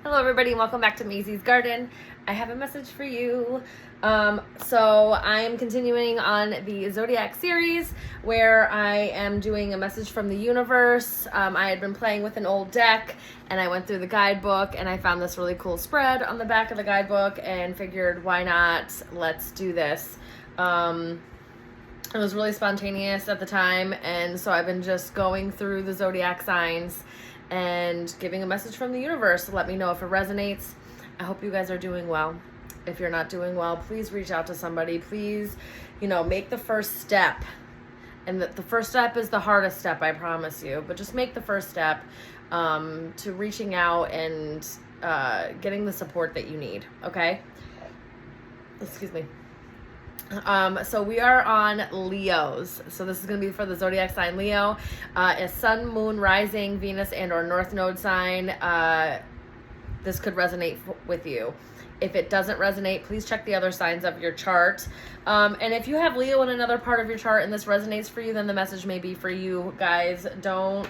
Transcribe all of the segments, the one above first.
Hello everybody and welcome back to Maisie's Garden. I have a message for you. So I'm continuing on the Zodiac series where I am doing a message from the universe. I had been playing with an old deck and I went through the guidebook and I found this really cool spread on the back of the guidebook and figured why not, let's do this. It was really spontaneous at the time, and so I've been just going through the zodiac signs and giving a message from the universe. Let me know if it resonates. I hope you guys are doing well. If you're not doing well, please reach out to somebody. Please, make the first step. And the first step is the hardest step, I promise you. But just make the first step to reaching out and getting the support that you need, okay? Excuse me. So we are on Leos. So this is going to be for the zodiac sign Leo. A sun, moon, rising, Venus, and or north node sign. This could resonate with you. If it doesn't resonate, please check the other signs of your chart. And if you have Leo in another part of your chart and this resonates for you, then the message may be for you guys. Don't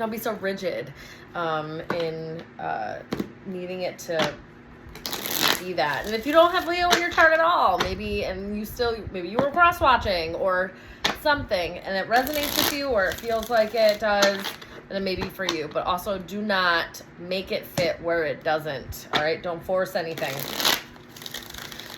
be so rigid in needing it to be that. And if you don't have Leo in your chart at all, maybe you were cross watching or something and it resonates with you or it feels like it does, then it may be for you. But also do not make it fit where it doesn't. All right, don't force anything.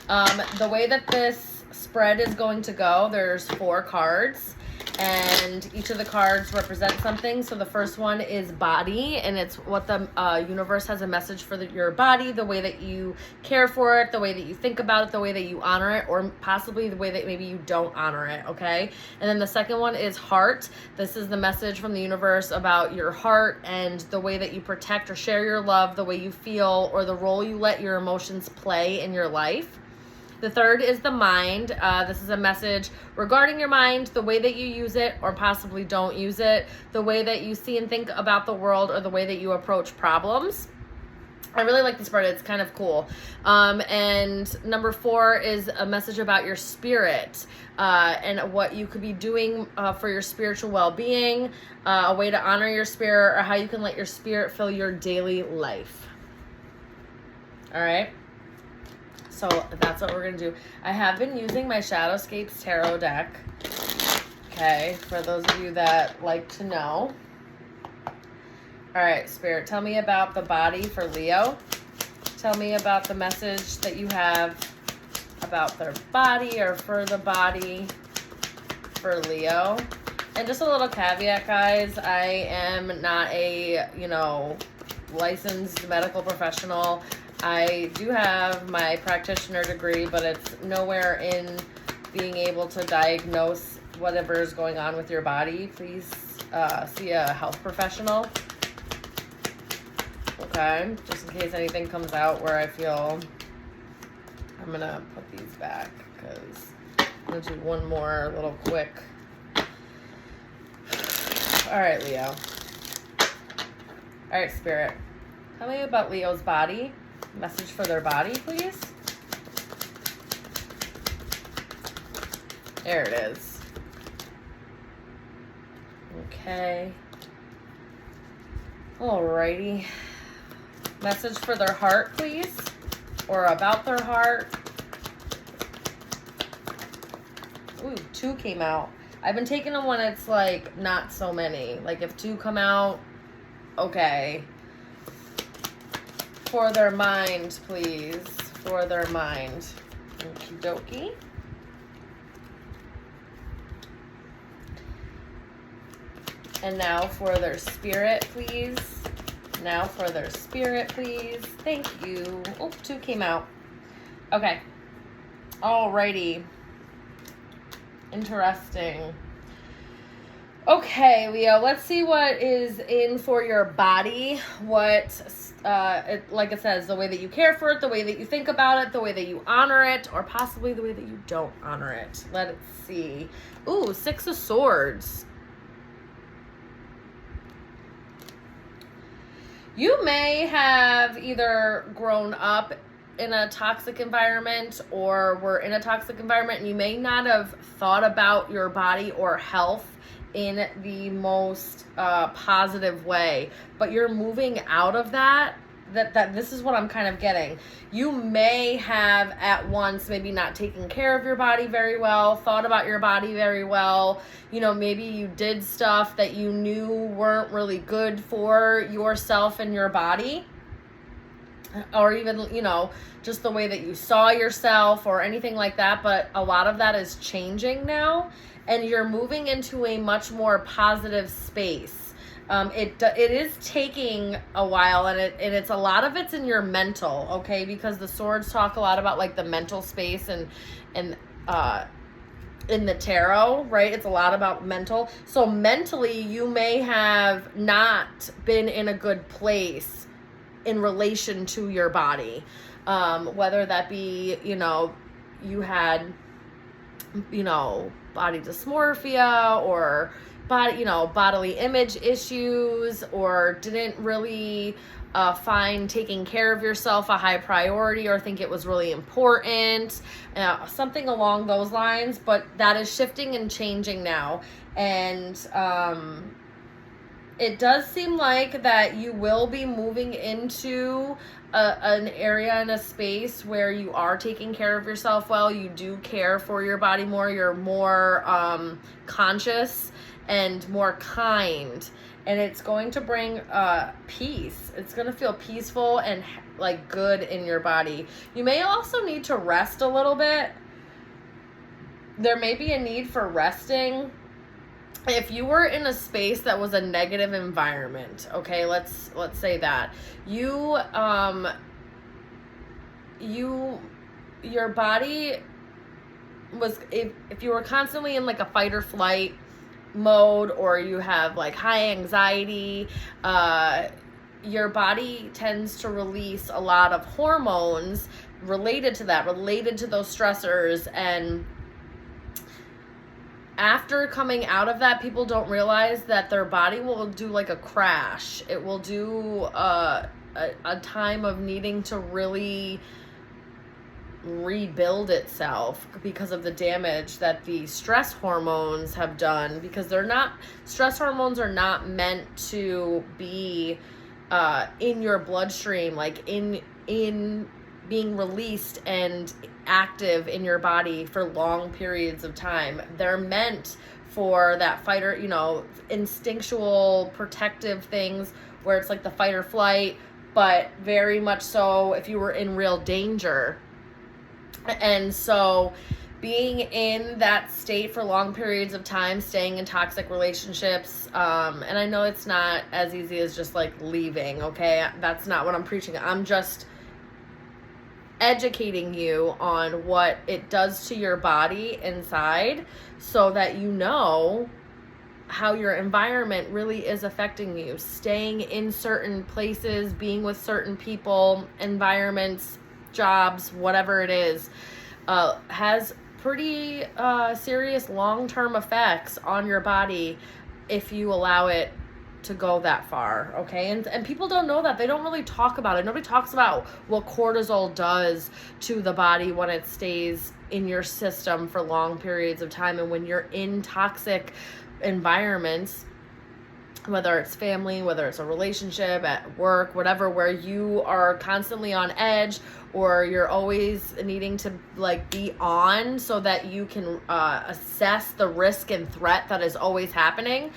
The way that this spread is going to go, there's 4 cards. And each of the cards represent something. So the first one is body, and it's what the universe has a message for your body, the way that you care for it, the way that you think about it, the way that you honor it, or possibly the way that maybe you don't honor it, okay? And then the second one is heart. This is the message from the universe about your heart and the way that you protect or share your love, the way you feel, or the role you let your emotions play in your life. The third is the mind. This is a message regarding your mind, the way that you use it or possibly don't use it, the way that you see and think about the world, or the way that you approach problems. I really like this part. It's kind of cool. And number 4 is a message about your spirit and what you could be doing for your spiritual well-being, a way to honor your spirit, or how you can let your spirit fill your daily life. All right. So that's what we're going to do. I have been using my Shadowscapes Tarot deck. Okay, for those of you that like to know. All right, Spirit, tell me about the body for Leo. Tell me about the message that you have about their body or for the body for Leo. And just a little caveat, guys. I am not a, licensed medical professional. I do have my practitioner degree, but it's nowhere in being able to diagnose whatever is going on with your body. Please see a health professional. Okay, just in case anything comes out where I feel I'm going to put these back because I'm going to do one more little quick. All right, Leo. All right, Spirit. Tell me about Leo's body. Message for their body, please. There it is. Okay. Alrighty. Message for their heart, please. Or about their heart. Ooh, 2 came out. I've been taking them when it's like not so many. Like if 2 come out, okay. For their mind, please. For their mind. Okie dokie. And now for their spirit, please. Now for their spirit, please. Thank you. Oh, 2 came out. Okay. Alrighty. Interesting. Okay, Leo, let's see what is in for your body. Like it says, the way that you care for it, the way that you think about it, the way that you honor it, or possibly the way that you don't honor it. Let's see. Ooh, 6 of Swords. You may have either grown up in a toxic environment or were in a toxic environment, and you may not have thought about your body or health in the most positive way, but you're moving out of that this is what I'm kind of getting. You may have at once maybe not taken care of your body very well, thought about your body very well. Maybe you did stuff that you knew weren't really good for yourself and your body, or even, just the way that you saw yourself or anything like that. But a lot of that is changing now, and you're moving into a much more positive space. It is taking a while, and it's a lot of it's in your mental, okay? Because the swords talk a lot about like the mental space and in the tarot, right? It's a lot about mental. So mentally, you may have not been in a good place in relation to your body, whether that be you had body dysmorphia or bodily image issues, or didn't really find taking care of yourself a high priority or think it was really important, something along those lines. But that is shifting and changing now, and it does seem like that you will be moving into an area and a space where you are taking care of yourself well. You do care for your body more. You're more conscious and more kind, and it's going to bring peace. It's going to feel peaceful and like good in your body. You may also need to rest a little bit. There may be a need for resting. If you were in a space that was a negative environment, okay, let's say that your body was, if you were constantly in like a fight or flight mode, or you have like high anxiety, your body tends to release a lot of hormones related to those stressors. And after coming out of that, people don't realize that their body will do like a crash. It will do a time of needing to really rebuild itself because of the damage that the stress hormones have done, because stress hormones are not meant to be in your bloodstream, like in being released and active in your body for long periods of time. They're meant for that fight or, instinctual protective things where it's like the fight or flight, but very much so if you were in real danger. And so being in that state for long periods of time, staying in toxic relationships, and I know it's not as easy as just like leaving, okay? That's not what I'm preaching. I'm just educating you on what it does to your body inside, so that you know how your environment really is affecting you. Staying in certain places, being with certain people, environments, jobs, whatever it is, has pretty serious long-term effects on your body if you allow it to go that far, okay? And people don't know that. They don't really talk about it. Nobody talks about what cortisol does to the body when it stays in your system for long periods of time. And when you're in toxic environments, whether it's family, whether it's a relationship, at work, whatever, where you are constantly on edge, or you're always needing to like be on so that you can assess the risk and threat that is always happening,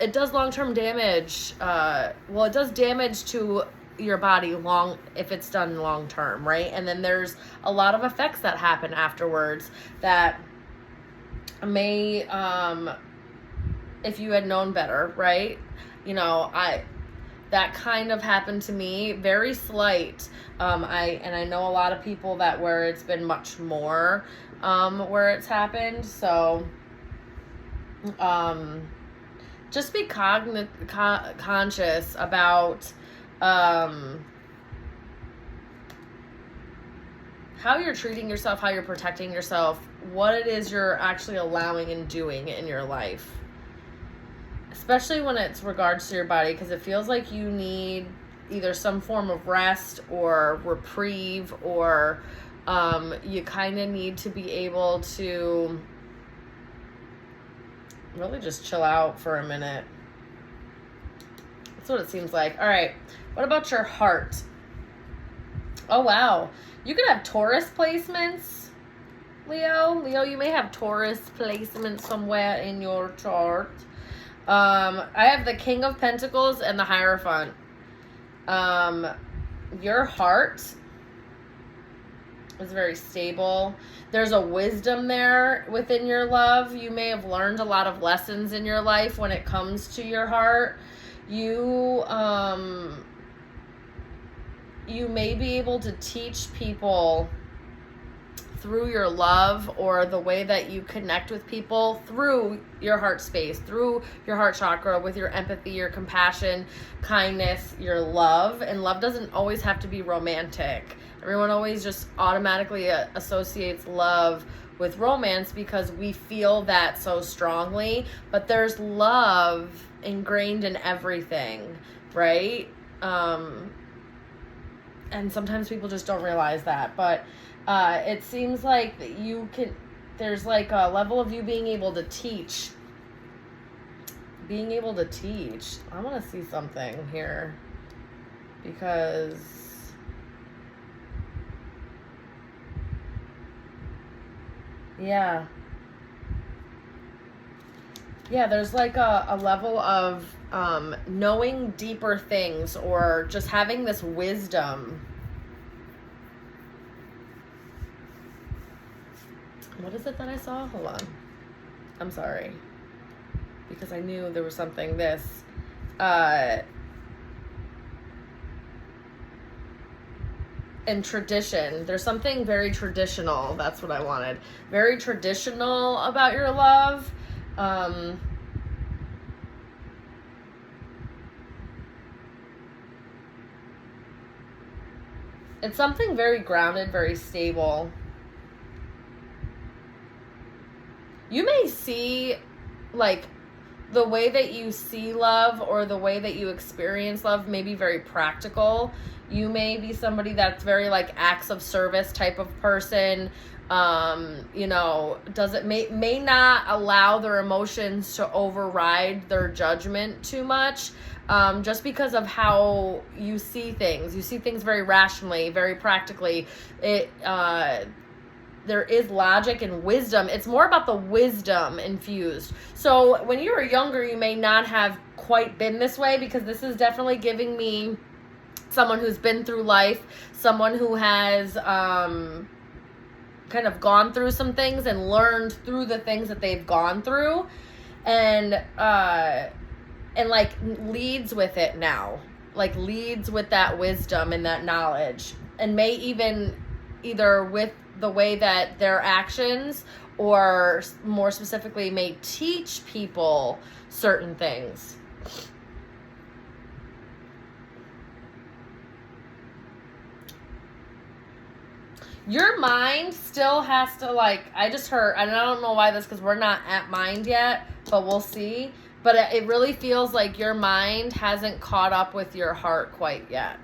it does long-term damage. It does damage to your body if it's done long-term, right? And then there's a lot of effects that happen afterwards that may, if you had known better, right? That kind of happened to me, very slight. I know a lot of people where it's been much more, where it's happened. So, just be conscious about, how you're treating yourself, how you're protecting yourself, what it is you're actually allowing and doing in your life. Especially when it's regards to your body, because it feels like you need either some form of rest or reprieve, or you kind of need to be able to really just chill out for a minute. That's what it seems like. All right. What about your heart? Oh, wow. You could have Taurus placements, Leo. Leo, you may have Taurus placements somewhere in your chart. I have the King of Pentacles and the Hierophant. Your heart is very stable. There's a wisdom there within your love. You may have learned a lot of lessons in your life when it comes to your heart. You may be able to teach people through your love or the way that you connect with people through your heart space, through your heart chakra, with your empathy, your compassion, kindness, your love. And love doesn't always have to be romantic. Everyone always just automatically associates love with romance because we feel that so strongly, but there's love ingrained in everything, right? And sometimes people just don't realize that, but it seems like that there's like a level of you being able to teach. I want to see something here because yeah, there's like a level of knowing deeper things or just having this wisdom. What is it that I saw? Hold on. I'm sorry. Because I knew there was something in tradition. There's something very traditional. That's what I wanted. Very traditional about your love. It's something very grounded, very stable. You may see, like, the way that you see love or the way that you experience love may be very practical. You may be somebody that's very, like, acts of service type of person. May not allow their emotions to override their judgment too much. Just because of how you see things. You see things very rationally, very practically. There is logic and wisdom. It's more about the wisdom infused. So when you were younger, you may not have quite been this way, because this is definitely giving me someone who's been through life, someone who has kind of gone through some things and learned through the things that they've gone through, and like leads with it now, like leads with that wisdom and that knowledge, and may even either with the way that their actions, or more specifically may teach people certain things. Your mind still has to, like, I just heard, and I don't know why this, because we're not at mind yet, but we'll see. But it really feels like your mind hasn't caught up with your heart quite yet.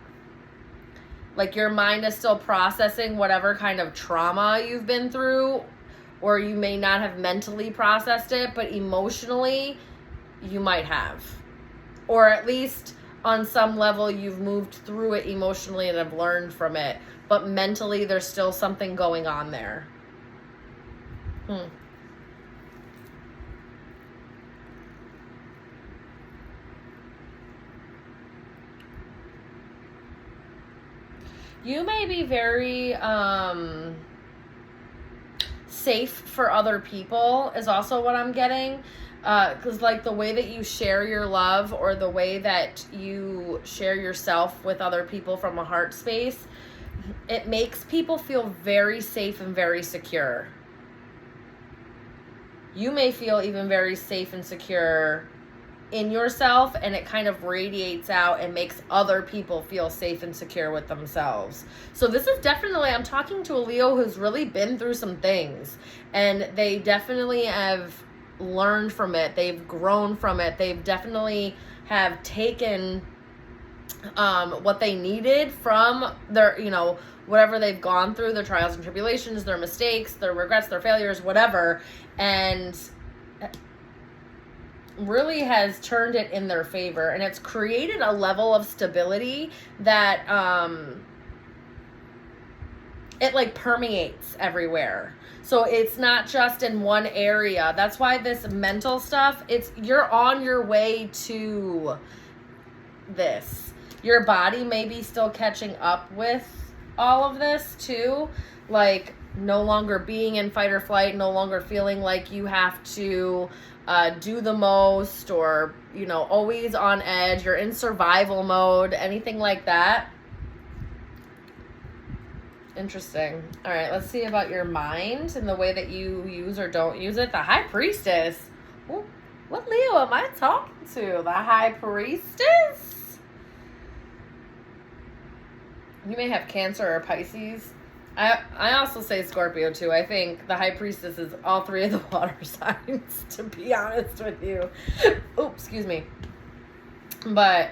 Like your mind is still processing whatever kind of trauma you've been through, or you may not have mentally processed it, but emotionally you might have. Or at least on some level you've moved through it emotionally and have learned from it, but mentally there's still something going on there. You may be very safe for other people is also what I'm getting. Because like the way that you share your love, or the way that you share yourself with other people from a heart space, it makes people feel very safe and very secure. You may feel even very safe and secure in yourself, and it kind of radiates out and makes other people feel safe and secure with themselves. So this is definitely, I'm talking to a Leo who's really been through some things, and they definitely have learned from it. They've grown from it. They've definitely have taken what they needed from their, whatever they've gone through, their trials and tribulations, their mistakes, their regrets, their failures, whatever. And really has turned it in their favor, and it's created a level of stability that it like permeates everywhere. So it's not just in one area. That's why this mental stuff, you're on your way to this. Your body may be still catching up with all of this too. Like no longer being in fight or flight, no longer feeling like you have to do the most, or, you know, always on edge. You're in survival mode, anything like that. Interesting. All right, let's see about your mind and the way that you use or don't use it. The High Priestess. Ooh, what Leo am I talking to? The High Priestess? You may have Cancer or Pisces. I also say Scorpio too. I think the High Priestess is all three of the water signs, to be honest with you. Oh, excuse me. But,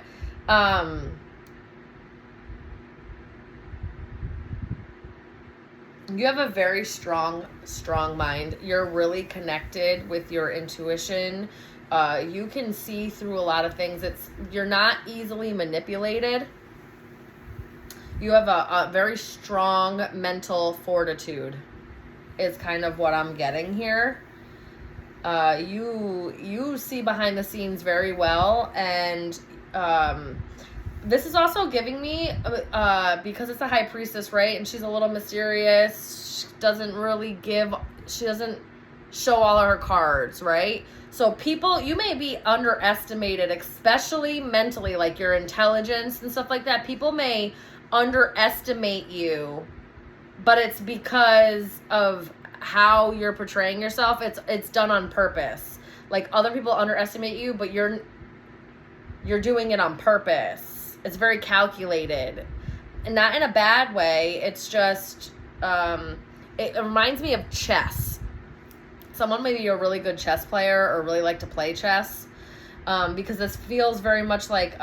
you have a very strong mind. You're really connected with your intuition. You can see through a lot of things. You're not easily manipulated. You have a very strong mental fortitude is kind of what I'm getting here. You see behind the scenes very well, and this is also giving me, because it's a High Priestess, right? And she's a little mysterious. She doesn't show all of her cards, right? So people, you may be underestimated, especially mentally, like your intelligence and stuff like that. People may underestimate you, but it's because of how you're portraying yourself. It's done on purpose. Like other people underestimate you, but you're doing it on purpose. It's very calculated, and not in a bad way. It's just it reminds me of chess. Someone maybe a really good chess player or really like to play chess, because this feels very much like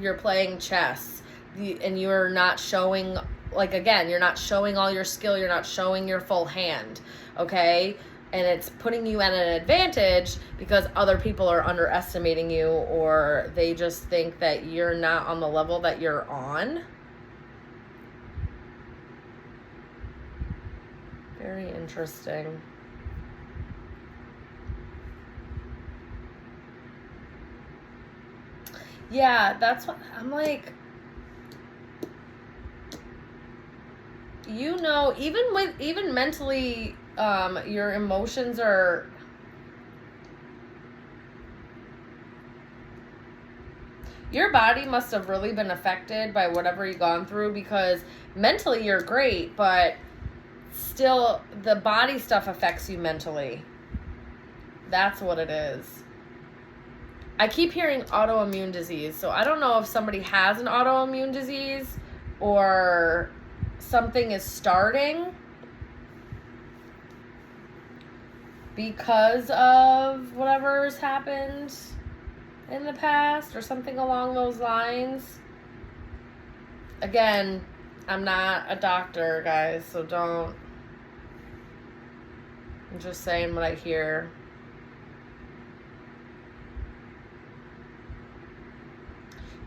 you're playing chess. And you're not showing, like, again, you're not showing all your skill. You're not showing your full hand, okay? And it's putting you at an advantage because other people are underestimating you, or they just think that you're not on the level that you're on. Very interesting. Yeah, that's what I'm like. You know, even mentally, your emotions are, your body must have really been affected by whatever you've gone through, because mentally you're great, but still the body stuff affects you mentally. That's what it is. I keep hearing autoimmune disease, so I don't know if somebody has an autoimmune disease or something is starting because of whatever's happened in the past or something along those lines. Again, I'm not a doctor, guys, so I'm just saying what I hear.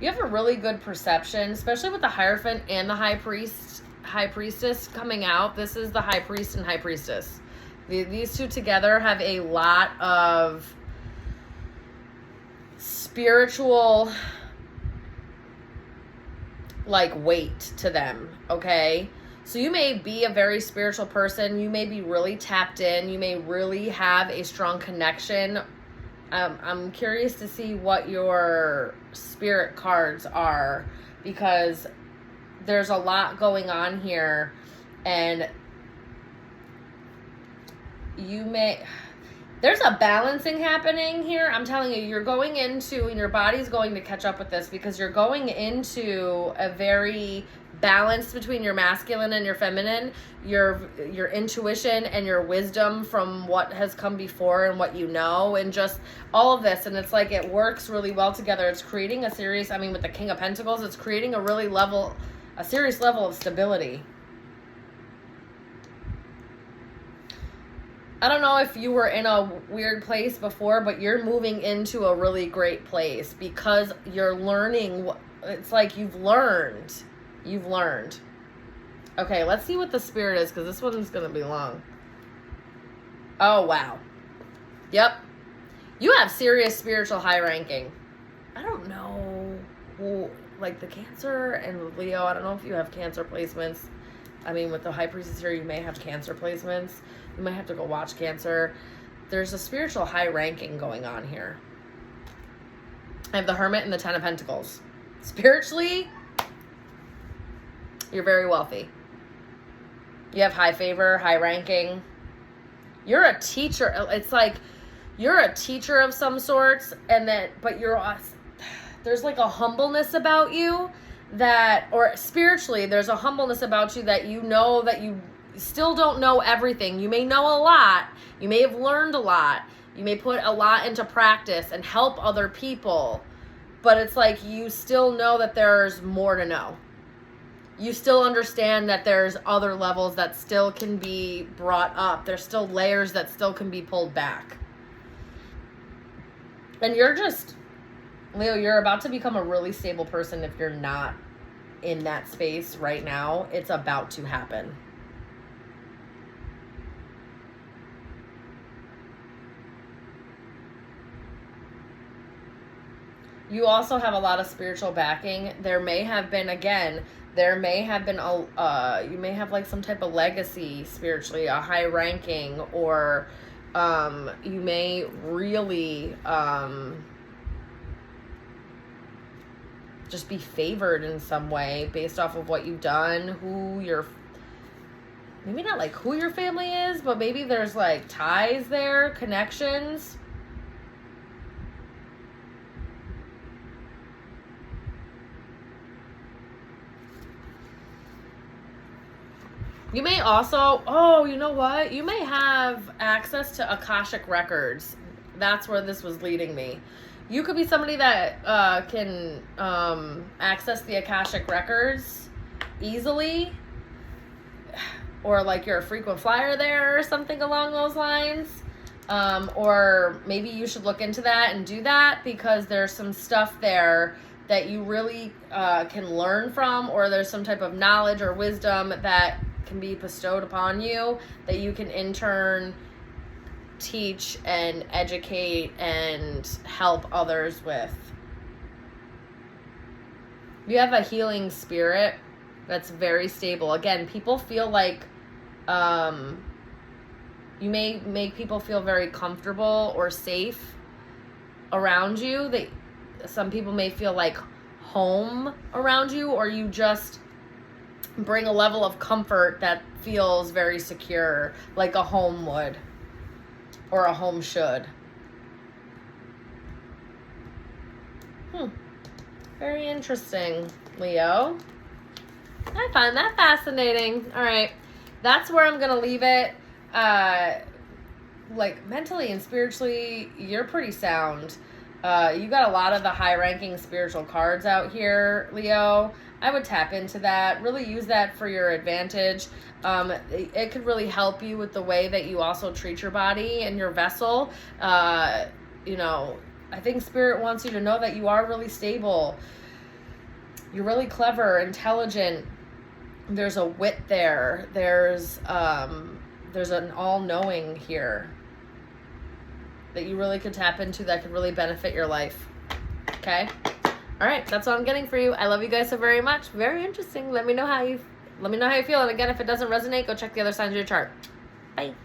You have a really good perception, especially with the Hierophant and the High Priestess coming out. This is the High Priest and High Priestess. These two together have a lot of spiritual, like, weight to them, okay? So you may be a very spiritual person. You may be really tapped in. You may really have a strong connection. I'm curious to see what your spirit cards are, because there's a lot going on here, and there's a balancing happening here. I'm telling you, you're going into, and your body's going to catch up with this, because you're going into a very balance between your masculine and your feminine, your intuition and your wisdom from what has come before and what you know, and just all of this. And it's like it works really well together. It's creating a serious, with the King of Pentacles, it's creating a serious level of stability. I don't know if you were in a weird place before, but you're moving into a really great place because you're learning. It's like you've learned. You've learned. Okay, let's see what the spirit is because this one's going to be long. Oh, wow. Yep. You have serious spiritual high ranking. I don't know who, like the Cancer and Leo, I don't know if you have Cancer placements. I mean, with the High Priestess here, you may have Cancer placements. You might have to go watch Cancer. There's a spiritual high ranking going on here. I have the Hermit and the Ten of Pentacles. Spiritually, you're very wealthy. You have high favor, high ranking. You're a teacher. It's like you're a teacher of some sorts, and then, but there's like a humbleness about you that, or spiritually, there's a humbleness about you that you know that you still don't know everything. You may know a lot. You may have learned a lot. You may put a lot into practice and help other people, but it's like you still know that there's more to know. You still understand that there's other levels that still can be brought up. There's still layers that still can be pulled back. And you're just, Leo, you're about to become a really stable person if you're not in that space right now. It's about to happen. You also have a lot of spiritual backing. There may have been, again, you may have like some type of legacy spiritually, a high ranking, or you may really just be favored in some way based off of what you've done, maybe not like who your family is, but maybe there's like ties there, connections. You may also, you know what? You may have access to Akashic records. That's where this was leading me. You could be somebody that can access the Akashic records easily. Or like you're a frequent flyer there or something along those lines. Or maybe you should look into that and do that because there's some stuff there that you really can learn from, or there's some type of knowledge or wisdom that can be bestowed upon you that you can in turn teach and educate and help others with. You have a healing spirit that's very stable. Again, people feel like you may make people feel very comfortable or safe around you. Some people may feel like home around you, or you just bring a level of comfort that feels very secure, like a home would, or a home should. Very interesting, Leo. I find that fascinating. All right, that's where I'm gonna leave it. Like mentally and spiritually, you're pretty sound. You got a lot of the high-ranking spiritual cards out here, Leo. I would tap into that. Really use that for your advantage. It could really help you with the way that you also treat your body and your vessel. You know, I think Spirit wants you to know that you are really stable. You're really clever, intelligent. There's a wit there. There's an all-knowing here that you really could tap into that could really benefit your life. Okay? All right, that's what I'm getting for you. I love you guys so very much. Very interesting. Let me know how you feel. And again, if it doesn't resonate, go check the other signs of your chart. Bye.